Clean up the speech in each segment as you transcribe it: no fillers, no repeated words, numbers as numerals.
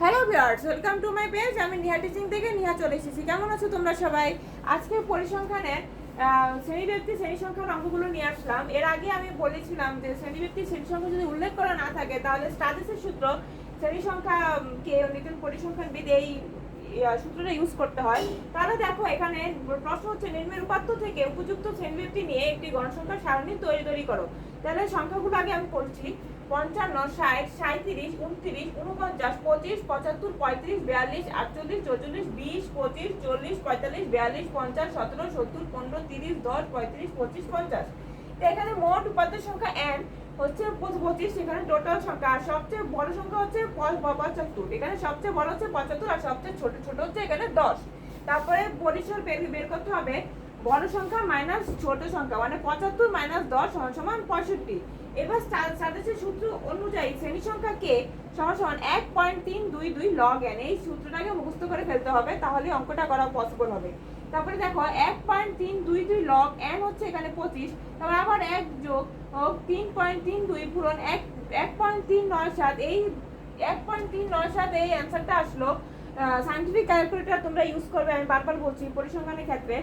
Hello viewers, welcome to my page. আমি Niha teaching থেকে নিহা চলে এসেছি। কেমন আছো তোমরা সবাই? আজকে পরিসংখ্যানের শ্রেণীব্যক্তি শ্রেণী সংখ্যার অঙ্কগুলো নিয়ে আসলাম। এর আগে আমি বলেছিলাম যে শ্রেণীব্যক্তি শ্রেণী সংখ্যা যদি উল্লেখ করা না থাকে তাহলে স্ট্যাটিসের সূত্র শ্রেণী সংখ্যাকে একজন পরিসংখ্যানবিদ এই সূত্রটা ইউজ করতে হয়। তাহলে দেখো এখানে প্রশ্ন হচ্ছে নিম্নের উপাত্ত থেকে উপযুক্ত শ্রেণীব্যক্তি নিয়ে একটি গণসংখ্যার সারণী তৈরি করো। তাহলে সংখ্যাগুলো আগে আমি করছি। 55, 60, 37, 29, 49, 25, 75, 35, 42, 48, 44, 20, 25, 40, 45, 42, 50, 17, 70, 15, 30, 10, 35, 25, 50। তো এখানে মোট উপাত্তের সংখ্যা n হচ্ছে 25, এখানে টোটাল সংখ্যা। আর সবচেয়ে বড় সংখ্যা হচ্ছে 75। এখানে সবচেয়ে বড় হচ্ছে 75 আর সবচেয়ে ছোট হচ্ছে এখানে 10। তারপরে পরিসর বের করতে হবে বড় সংখ্যা মাইনাস ছোট সংখ্যা, মানে 75 মাইনাস 10 সমান 65। এবার স্ট্যাটিসের সূত্র অনুযায়ী শ্রেণী সংখ্যা কে সমান 1.322 log n। এই সূত্রটাকে মুখস্থ করে ফেলতে হবে, তাহলে অঙ্কটা করা পসিবল হবে। তারপরে দেখো 1.322 log n হচ্ছে এখানে 25। তারপর আবার 1 যোগ 3.32 পূরণ 1.397। এই 1.397 এই অ্যান্সারটা আসলো। সায়েন্টিফিক ক্যালকুলেটর তোমরা ইউজ করবে, আমি বারবার বলছি পরিসংখ্যানের ক্ষেত্রে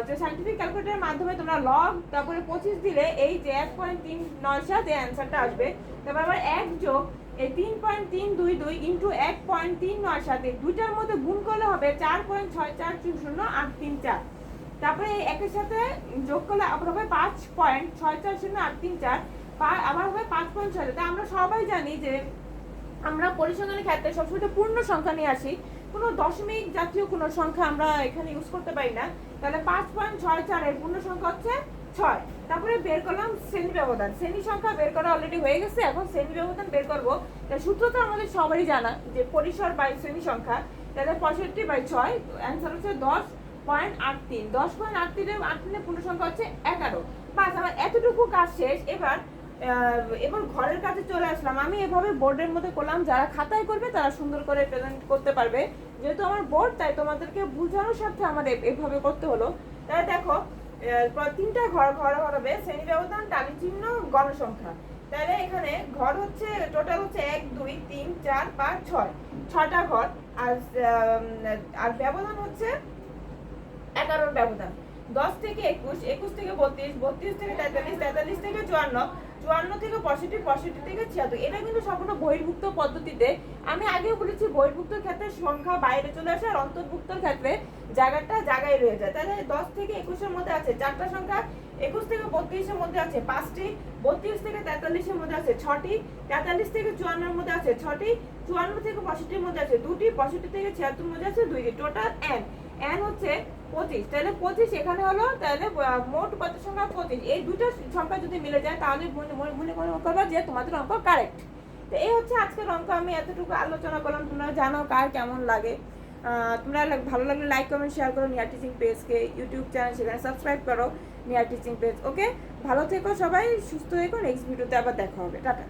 যে সায়েন্টিফিক ক্যালকুলেটরের মাধ্যমে তোমরা লগ তারপরে 25 দিলে এই যে 1.397 এই অ্যান্সারটা আসবে। তারপর আবার 1 যোগ এই 3.322 ইন্টু 1.397 এই দুইটার মধ্যে গুণ করলে হবে 4.6400834। তারপরে একের সাথে যোগ করলে আবার হবে 5.6400834, আবার হবে 5.6। তা আমরা সবাই জানি যে আমরা পরিসংখ্যানের ক্ষেত্রে সবসময় পূর্ণ সংখ্যা নিয়ে আসি, কোনো দশমিক জাতীয় কোনো সংখ্যা আমরা এখানে ইউজ করতে পারি না। তাহলে 5.64 এর পূর্ণ সংখ্যা হচ্ছে 6। তারপরে বের করলাম শ্রেণী ব্যবধান। শ্রেণী সংখ্যা বের করা অলরেডি হয়ে গেছে, এখন শ্রেণী ব্যবধান বের করবো। সূত্র তো আমাদের সবারই জানা যে পরিসর বাই শ্রেণী সংখ্যা। তাহলে 65/6 অ্যান্সার হচ্ছে 10.83। 10.83 এর পূর্ণ সংখ্যা হচ্ছে 11। বাস, আমার এতটুকু কাজ শেষ। এবার ঘরের কাছে চলে আসলাম। আমি এভাবে বোর্ডের মধ্যে করলাম, যারা খাতায় করবে তারা সুন্দর করে প্রেজেন্ট করতে পারবে। যেহেতু আমার বোর্ড, তাই তোমাদেরকে বোঝানোর সাথে আমার এভাবে করতে হলো। তাহলে দেখো তিনটা ঘর হবে, শ্রেণী ব্যবধান, টালি চিহ্ন, গণসংখ্যা। তাহলে এখানে ঘর হচ্ছে টোটাল হচ্ছে 1 2 3 4 5 6, 6টা ঘর। আর ব্যবধান হচ্ছে 11 ব্যবধান। 10 থেকে 21, 21 থেকে 32, 32 থেকে 43, 43 থেকে 54, 54 থেকে 65, 65 থেকে 76। এটা কিন্তু সম্পূর্ণ বহির্ভুক্ত পদ্ধতিতে। আমি আগেও বলেছি বহির্ভুক্ত ক্ষেত্রে সংখ্যা বাইরে চলে আসে, আর অন্তর্ভুক্তর ক্ষেত্রে জায়গাটা জায়গায় রয়ে যায়। তাহলে 10 থেকে 21 এর মধ্যে আছে 4টা সংখ্যা, 21 থেকে 32 এর মধ্যে আছে 5টি, 32 থেকে 43 এর মধ্যে আছে 6টি, 43 থেকে 54 এর মধ্যে আছে 6টি, 54 থেকে 65 এর মধ্যে আছে 2টি, 65 থেকে 76 এর মধ্যে আছে 2টি। টোটাল n হচ্ছে 25। তাহলে 25 এখানে হলো। তাহলে মোট উপাত্ত সংখ্যা 25। এই দুটো সংখ্যা যদি মিলে যায় তাহলে মনে করবা যে তোমাদের অঙ্ক কারেক্ট। তো এই হচ্ছে আজকের অঙ্ক। আমি এতটুকু আলোচনা করলাম, তোমরা জানো কার কেমন লাগে। তোমরা ভালো লাগলে লাইক কমেন্ট শেয়ার করো নিয়া টিচিং পেজকে, ইউটিউব চ্যানেল সেখানে সাবস্ক্রাইব করো নিয়া টিচিং পেজ। ওকে, ভালো থেকো সবাই, সুস্থ থেকো। নেক্সট ভিডিওতে আবার দেখা হবে। টাটা।